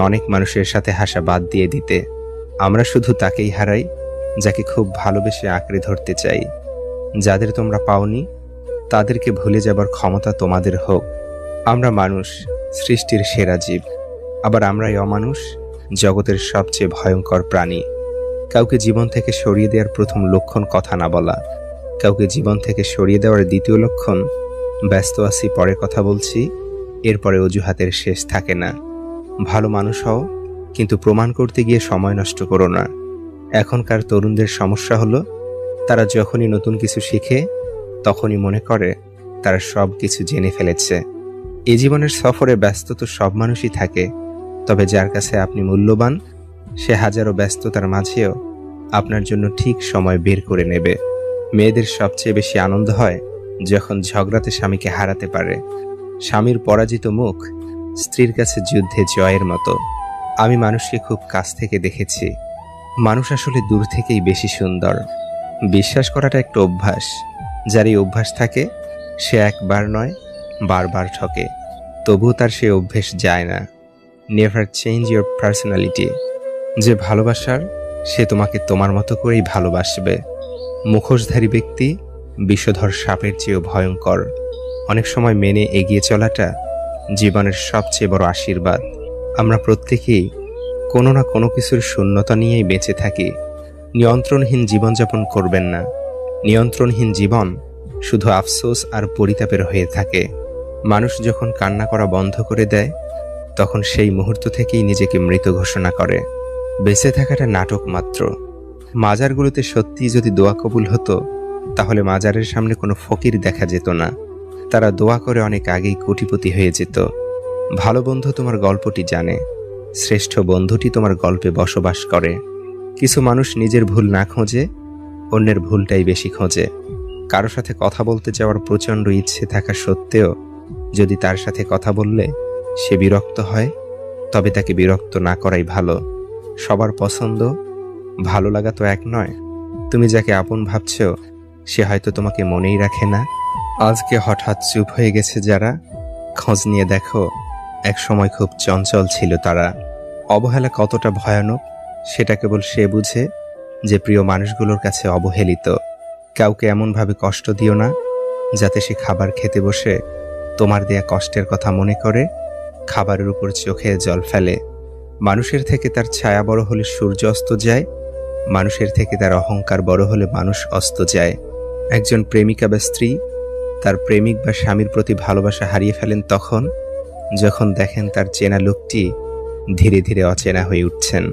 অনেক মানুষের সাথে হাসা বাদ দিয়ে দিতে। আমরা শুধু তাকেই হারাই যাকে খুব ভালোবেসে আঁকড়ে ধরতে চাই। যাদের তোমরা পাওনি তাদেরকে ভুলে যাবার ক্ষমতা তোমাদের হোক। আমরা মানুষ, সৃষ্টির সেরা জীব, আবার আমরাই অমানুষ, জগতের সবচেয়ে ভয়ঙ্কর প্রাণী। কাউকে জীবন থেকে সরিয়ে দেওয়ার প্রথম লক্ষণ কথা না বলা, কাউকে জীবন থেকে সরিয়ে দেওয়ার দ্বিতীয় লক্ষণ ব্যস্ত আছি পরে কথা বলছি, এরপরে অজুহাতের শেষ থাকে না। ভালো মানুষ হও, কিন্তু প্রমাণ করতে গিয়ে সময় নষ্ট করো না। এখনকার তরুণদের সমস্যা হলো তারা যখনই নতুন কিছু শিখে তখনই মনে করে তারা সব কিছু জেনে ফেলেছে। এই জীবনের সফরে ব্যস্ত তো সব মানুষই থাকে, তবে যার কাছে আপনি মূল্যবান সে হাজারো ব্যস্ততার মাঝেও আপনার জন্য ঠিক সময় বের করে নেবে। মেয়েদের সবচেয়ে বেশি আনন্দ হয় যখন ঝগড়াতে স্বামীকে হারাতে পারে। স্বামীর পরাজিত মুখ স্ত্রীর কাছে যুদ্ধে জয়ের মতো। আমি মানুষকে খুব কাছ থেকে দেখেছি। মানুষ আসলে দূর থেকেই বেশি সুন্দর। বিশ্বাস করাটা একটা অভ্যাস। যার এই অভ্যাস থাকে সে একবার নয় বারবার ঠকে, তবুও তার সে অভ্যেস যায় না। Never change your personality. যে ভালোবাসার সে তোমাকে তোমার মতো করেই ভালোবাসবে। মুখোশধারী ব্যক্তি বিষধর সাপের চেয়েও ভয়ঙ্কর। অনেক সময় মেনে এগিয়ে চলাটা জীবনের সবচেয়ে বড় আশীর্বাদ। আমরা প্রত্যেকেই কোনো না কোনো কিছুর শূন্যতা নিয়েই বেঁচে থাকি। নিয়ন্ত্রণহীন জীবনযাপন করবেন না। নিয়ন্ত্রণহীন জীবন শুধু আফসোস আর পরিতাপের হয়ে থাকে। মানুষ যখন কান্না করা বন্ধ করে দেয় তখন সেই মুহূর্ত থেকেই নিজেকে মৃত ঘোষণা করে। বেঁচে থাকাটা নাটক মাত্র। মাজারগুলোতে সত্যিই যদি দোয়া কবুল হতো তাহলে মাজারের সামনে কোনো ফকির দেখা যেত না। তারা দোয়া করে অনেক আগেই কোটিপতি হয়ে যেত। ভালো বন্ধু তোমার গল্পটি জানে, শ্রেষ্ঠ বন্ধুটি তোমার গল্পে বসবাস করে। কিছু মানুষ নিজের ভুল না খোঁজে, অন্যের ভুলটাই বেশি খোঁজে। কারো সাথে কথা বলতে যাওয়ার প্রচণ্ড ইচ্ছে থাকা সত্ত্বেও যদি তার সাথে কথা বললে সে বিরক্ত হয়, তবে তাকে বিরক্ত না করাই ভালো। সবার পছন্দ ভালো লাগা তো এক নয়। তুমি যাকে আপন ভাবছ সে হয়তো তোমাকে মনেই রাখে না। আজকে হঠাৎ চুপ হয়ে গেছে যারা, খোঁজ নিয়ে দেখো এক সময় খুব চঞ্চল ছিল তারা। অবহেলা কতটা ভয়ানক সেটা কেবল সে বুঝে যে প্রিয় মানুষগুলোর কাছে অবহেলিত। কাউকে এমনভাবে কষ্ট দিও না যাতে সে খাবার খেতে বসে তোমার দেয়া কষ্টের কথা মনে করে খাবারের উপর চোখে জল ফেলে। মানুষের থেকে তার ছায়া বড় হলে সূর্য অস্ত যায়, মানুষের থেকে তার অহংকার বড় হলে মানুষ অস্ত যায়। একজন প্রেমিকা বা স্ত্রী তার প্রেমিক বা স্বামীর প্রতি ভালোবাসা হারিয়ে ফেলেন তখন যখন দেখেন তার চেনা লোকটি ধীরে ধীরে অচেনা হয়ে উঠছেন।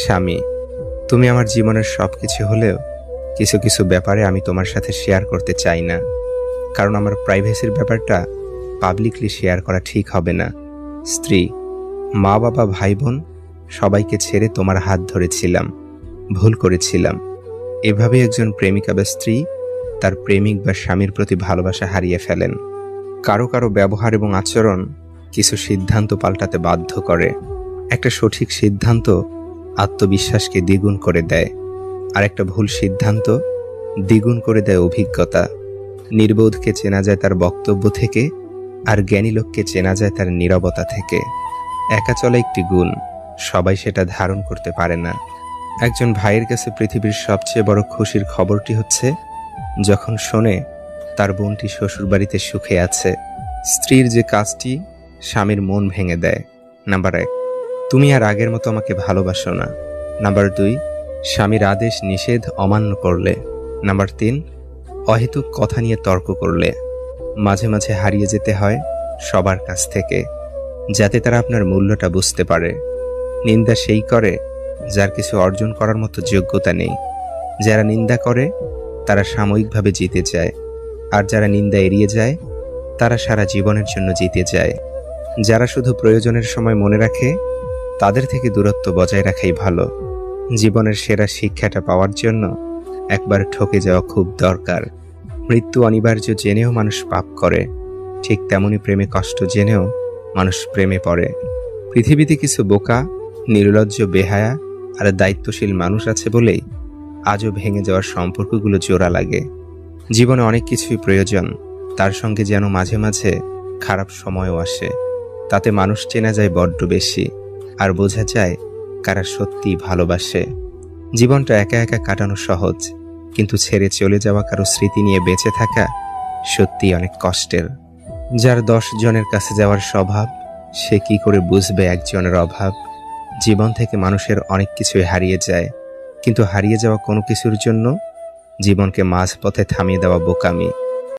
স্বামী, তুমি আমার জীবনের সব কিছু হলেও কিছু কিছু ব্যাপারে আমি তোমার সাথে শেয়ার করতে চাই না, কারণ আমার প্রাইভেসির ব্যাপারটা পাবলিকলি শেয়ার করা ঠিক হবে না। স্ত্রী, মা বাবা ভাই বোন সবাইকে ছেড়ে তোমার হাত ধরেছিলাম, ভুল করেছিলাম। এভাবে একজন প্রেমিকা বা স্ত্রী তার প্রেমিক বা স্বামীর প্রতি ভালোবাসা হারিয়ে ফেলেন। কারো কারো ব্যবহার এবং আচরণ কিছু সিদ্ধান্ত পাল্টাতে বাধ্য করে। একটা সঠিক সিদ্ধান্ত আত্মবিশ্বাসকে দ্বিগুণ করে দেয়, আর একটা ভুল সিদ্ধান্ত দ্বিগুণ করে দেয় অভিজ্ঞতা। নির্বোধকে চেনা যায় তার বক্তব্য থেকে, আর জ্ঞানী লোককে চেনা যায় তার নীরবতা থেকে। একা চলা একটি গুণ, সবাই সেটা ধারণ করতে পারে না। একজন ভাইয়ের কাছে পৃথিবীর সবচেয়ে বড় খুশির খবরটি হচ্ছে যখন শোনে তার বোনটি শ্বশুরবাড়িতে সুখে আছে। স্ত্রীর যে কাজটি স্বামীর মন ভেঙে দেয়। নাম্বার 1, তুমি আর আগের মতো আমাকে ভালোবাসো না। নাম্বার 2, স্বামীর আদেশ নিষেধ অমান্য করলে। নাম্বার 3, অহেতুক কথা নিয়ে তর্ক করলে। মাঝে মাঝে হারিয়ে যেতে হয় সবার কাছ থেকে, যাতে তারা আপনার মূল্যটা বুঝতে পারে। নিন্দা সেই করে যার কিছু অর্জন করার মতো যোগ্যতা নেই। যারা নিন্দা করে তারা সাময়িকভাবে জিতে যায়, আর যারা নিন্দা এড়িয়ে যায় তারা সারা জীবনের জন্য জিতে যায়। যারা শুধু প্রয়োজনের সময় মনে রাখে তাদের থেকে দূরত্ব বজায় রাখাই ভালো। জীবনের সেরা শিক্ষাটা পাওয়ার জন্য একবার ঠকে যাওয়া খুব দরকার। মৃত্যু অনিবার্য জেনেও মানুষ পাপ করে, ঠিক তেমনি প্রেমে কষ্ট জেনেও মানুষ প্রেমে পড়ে। পৃথিবীতে কিছু বোকা, নির্লজ্জ, বেহায়া আর দায়িত্বশীল মানুষ আছে বলেই আজও ভেঙে যাওয়ার সম্পর্কগুলো জোড়া লাগে। জীবনে অনেক কিছুই প্রয়োজন, তার সঙ্গে যেন মাঝে মাঝে খারাপ সময়ও আসে। তাতে মানুষ চেনা যায় বড্ড বেশি। আর বোঝা যায় কারা সত্যিই ভালোবাসে। জীবনটা একা একা কাটানো সহজ, কিন্তু ছেড়ে চলে যাওয়া কারো স্মৃতি নিয়ে বেঁচে থাকা সত্যিই অনেক কষ্টের। যার 10 জনের কাছে যাওয়ার স্বভাব, সে কি করে বুঝবে একজনের অভাব। জীবন থেকে মানুষের অনেক কিছুই হারিয়ে যায়, কিন্তু হারিয়ে যাওয়া কোনো কিছুর জন্য জীবনকে মাঝপথে থামিয়ে দেওয়া বোকামি।